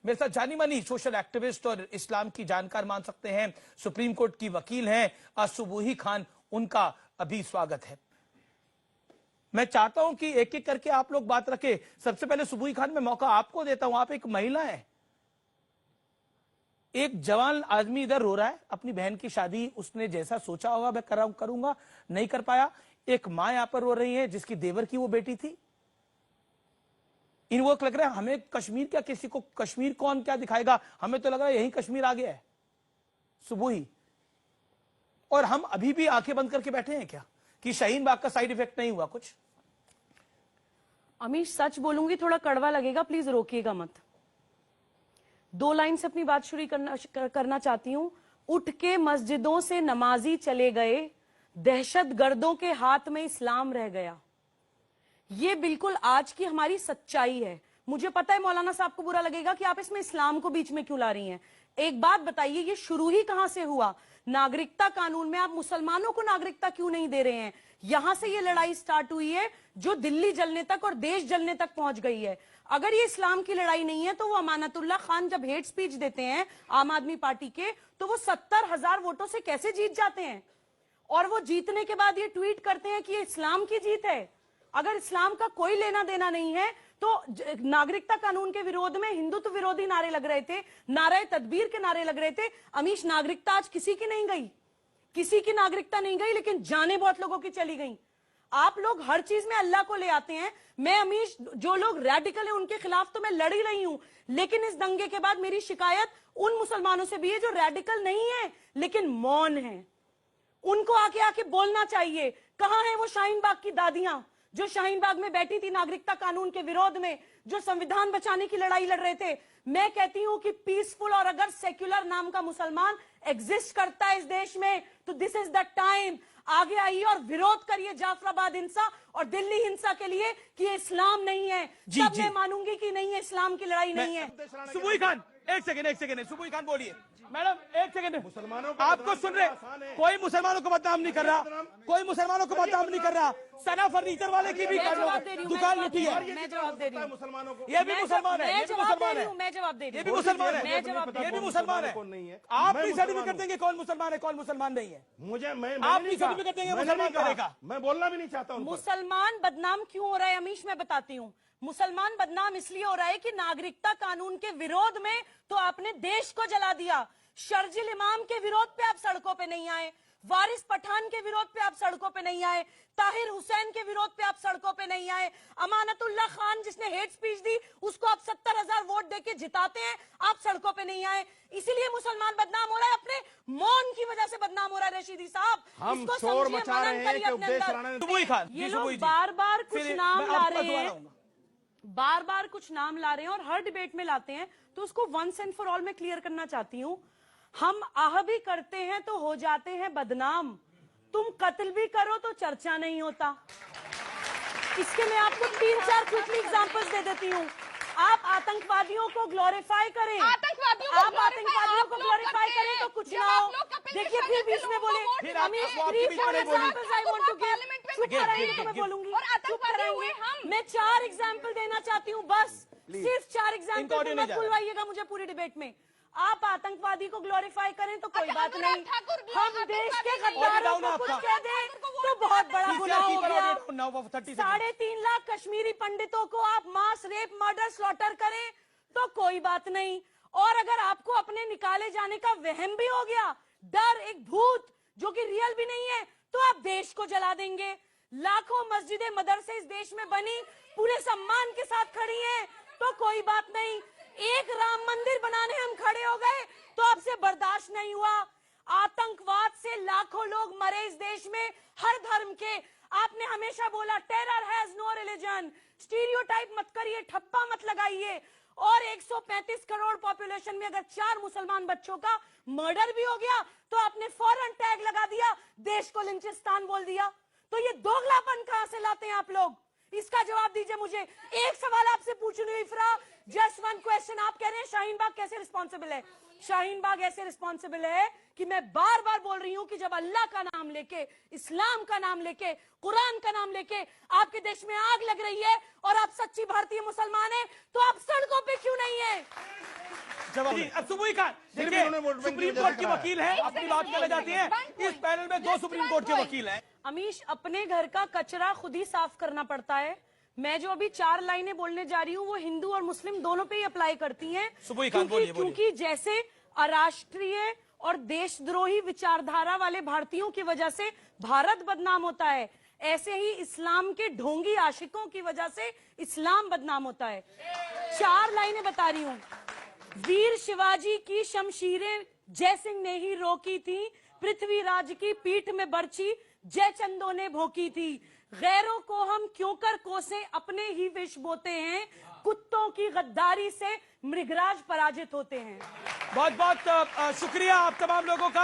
मेरे साथ जानी मानी सोशल एक्टिविस्ट और इस्लाम की जानकार मान सकते हैं, सुप्रीम कोर्ट की वकील हैं सुबूही खान, उनका अभी स्वागत है। मैं चाहता हूं कि एक एक करके आप लोग बात रखें। सबसे पहले सुबूही खान, मैं मौका आपको देता हूं। आप एक महिला हैं, एक जवान आदमी इधर रो रहा है, अपनी बहन की शादी उसने जैसा सोचा होगा मैं करूंगा, नहीं कर पाया। एक मां यहां पर रो रही है जिसकी देवर की वो बेटी थी। इन वक्त लग रहा है हमें कश्मीर क्या, किसी को कश्मीर कौन क्या दिखाएगा, हमें तो लग रहा है यही कश्मीर आ गया है सुबूही। और हम अभी भी आंखें बंद करके बैठे हैं क्या कि शाहीन बाग का साइड इफेक्ट नहीं हुआ कुछ? अमीश सच बोलूंगी थोड़ा कड़वा लगेगा, प्लीज रोकिएगा मत। 2 लाइन से अपनी बात शुरू करना चाहती हूं। उठ के मस्जिदों से नमाजी चले गए, दहशतगर्दों के हाथ में इस्लाम रह गया। ये बिल्कुल आज की हमारी सच्चाई है। मुझे पता है मौलाना साहब को बुरा लगेगा कि आप इसमें इस्लाम को बीच में क्यों ला रही हैं। एक बात बताइए, ये शुरू ही कहां से हुआ? नागरिकता कानून में आप मुसलमानों को नागरिकता क्यों नहीं दे रहे हैं? यहां से ये लड़ाई स्टार्ट हुई है जो दिल्ली जलने तक और देश जलने तक पहुंच गई है। अगर ये इस्लाम की लड़ाई नहीं है तो वो अमानतुल्ला खान जब हेट स्पीच देते हैं आम आदमी पार्टी के, तो वो 70,000 वोटों से कैसे जीत जाते हैं? और वो जीतने के बाद ये ट्वीट करते हैं कि ये इस्लाम की जीत है। अगर इस्लाम का कोई लेना देना नहीं है तो नागरिकता कानून के विरोध में हिंदुत्व विरोधी नारे लग रहे थे, नारे तदबीर के नारे लग रहे थे। अमीश, नागरिकता आज किसी की नहीं गई, किसी की नागरिकता नहीं गई, लेकिन जाने बहुत लोगों की चली गई। आप लोग हर चीज में अल्लाह को ले आते हैं। मैं अमीश, जो लोग रेडिकल है उनके खिलाफ तो मैं लड़ ही रही हूं, लेकिन इस दंगे के बाद मेरी शिकायत उन मुसलमानों से भी है जो रेडिकल नहीं है लेकिन मौन है। उनको आके आके बोलना चाहिए। कहां है वो शाहीन बाग की दादियां जो शाहीन बाग में बैठी थी नागरिकता कानून के विरोध में, जो संविधान बचाने की लड़ाई लड़ रहे थे? मैं कहती हूं कि पीसफुल और अगर सेक्युलर नाम का मुसलमान एग्जिस्ट करता है इस देश में तो दिस इज द टाइम। आगे आइए और विरोध करिए जाफराबाद हिंसा और दिल्ली हिंसा के लिए कि ये इस्लाम नहीं है। तब मैं मानूंगी कि नहीं है, इस्लाम की लड़ाई नहीं है। सुबूही खान, एक सेकंड, सुबूही खान बोलिए। मैडम एक सेकंड, मुसलमानों को आपको सुन रहे, कोई मुसलमानों को बदनाम नहीं कर रहा, कोई मुसलमानों को बदनाम नहीं कर रहा। सना फर्नीचर वाले की भी दुकान लुटी है, मैं जवाब दे रही हूँ। मुसलमानों को, ये भी मुसलमान है, ये भी मुसलमान है, मैं जवाब दे रही हूँ, ये भी मुसलमान है, ये भी मुसलमान है। आप भी सर्टिफिकेट देंगे कौन मुसलमान है कौन मुसलमान नहीं है? मुझे आप भी सर्टिफिकेट देंगे मुसलमान करेगा? मैं बोलना भी नहीं चाहता हूं। मुसलमान बदनाम क्यों हो रहा है अमीश, मैं बताती हूँ। मुसलमान बदनाम इसलिए हो रहा है कि नागरिकता कानून के विरोध में तो आपने देश को जला दिया। शर्जिल इमाम के विरोध पे आप सड़कों पे नहीं आए, वारिस पठान के विरोध पे आप सड़कों पे नहीं आए, ताहिर हुसैन के विरोध पे आप सड़कों पे नहीं आए, अमानतुल्ला खान जिसने हेट स्पीच दी उसको आप 70,000 वोट देके जिताते हैं, आप सड़कों पे नहीं आए। इसीलिए मुसलमान बदनाम हो रहा है, अपने मौन की वजह से बदनाम हो रहा है। रशीदी साहब, इसको शोर मचा रहे हैं कि उपदेश ये लोग बार बार कुछ नाम ला रहे हैं, बार बार कुछ नाम ला रहे हैं और हर डिबेट में लाते हैं, तो उसको वंस एंड फॉर ऑल में क्लियर करना चाहती हूँ। हम आह भी करते हैं तो हो जाते हैं बदनाम, तुम कत्ल भी करो तो चर्चा नहीं होता। इसके मैं आपको 3-4 क्विकली एग्जांपल्स दे देती हूँ। आप आतंकवादियों को ग्लोरीफाई करें, आप आतंकवादियों को ग्लोरीफाई करें तो कुछ ना हो। देखिए फिर बीच में बोले Amish, 3-4 examples I want to give. चुप कराएंगे तो मैं बोलूंगी, चुप कराएंगे। मैं 4 एग्जांपल देना चाहती हूँ, बस सिर्फ 4 एग्जांपल, मत बुलवाइएगा मुझे पूरी डिबेट में। आप आतंकवादी को ग्लोरीफाई करें तो कोई बात नहीं, हम देश के गद्दारों को कुछ कह दें तो बहुत बड़ा गुनाह हो गया। 3.5 लाख कश्मीरी पंडितों को आप मास रेप, मर्डर, स्लॉटर करें तो कोई बात नहीं। और अगर आपको अपने निकाले जाने का वहम भी हो गया, डर, एक भूत जो कि रियल भी नहीं है, तो आप देश को जला देंगे। लाखों मस्जिदें, मदरसे इस देश में बनी, पूरे सम्मान के साथ खड़ी हैं तो कोई बात नहीं। एक राम मंदिर बनाने हम खड़े हो गए तो आपसे बर्दाश्त नहीं हुआ। आतंकवाद से लाखों लोग मरे इस देश में, हर धर्म के। आपने हमेशा बोला terror has no religion, stereotype मत करिए, ठप्पा मत लगाइए। और 135 करोड़ पॉपुलेशन में अगर 4 मुसलमान बच्चों का मर्डर भी हो गया तो आपने फौरन टैग लगा दिया, देश को लिंचिस्तान बोल दिया। तो ये दोगलापन कहां से लाते हैं आप लोग? इसका जवाब दीजिए मुझे। एक सवाल आपसे पूछूंगी इफ्रा, जस्ट वन क्वेश्चन। आप कह रहे हैं शाहीन बाग कैसे रिस्पॉन्सिबल है? शाहीन बाग ऐसे रिस्पॉन्सिबल है कि मैं बार बार बोल रही हूं कि जब अल्लाह का नाम लेके, इस्लाम का नाम लेके, कुरान का नाम लेके आपके देश में आग लग रही है और आप सच्ची भारतीय मुसलमान हैं तो आप सड़कों पे क्यों नहीं है? जवाब सुबुई खान, फिर भी देखिए उन्होंने वोट बैंक की सुप्रीम वजह कोर्ट से की कराया। वकील है, अपनी बात चले जाती है। इस पैनल में 2 सुप्रीम कोर्ट के वकील हैं। अमीश, अपने घर का कचरा खुद ही साफ करना पड़ता है। मैं जो अभी 4 लाइनें बोलने जा रही हूँ वो हिंदू और मुस्लिम दोनों पे ही अप्लाई करती हैं। सुबुई खान, बोलिए, बोलिए। क्योंकि जैसे अराष्ट्रीय और देशद्रोही विचारधारा वाले भारतीयों की वजह से भारत बदनाम होता है, ऐसे ही इस्लाम के ढोंगी आशिकों की वजह से इस्लाम बदनाम होता है। 4 लाइनें बता रही हूं। वीर शिवाजी की शमशीरें जयसिंह ने ही रोकी थी, पृथ्वीराज की पीठ में बरछी जयचंदों ने भोंकी थी। गैरों को हम क्यों कर कोसे, अपने ही विष बोते हैं, कुत्तों की गद्दारी से मृगराज पराजित होते हैं। बहुत बहुत शुक्रिया आप तमाम लोगों का।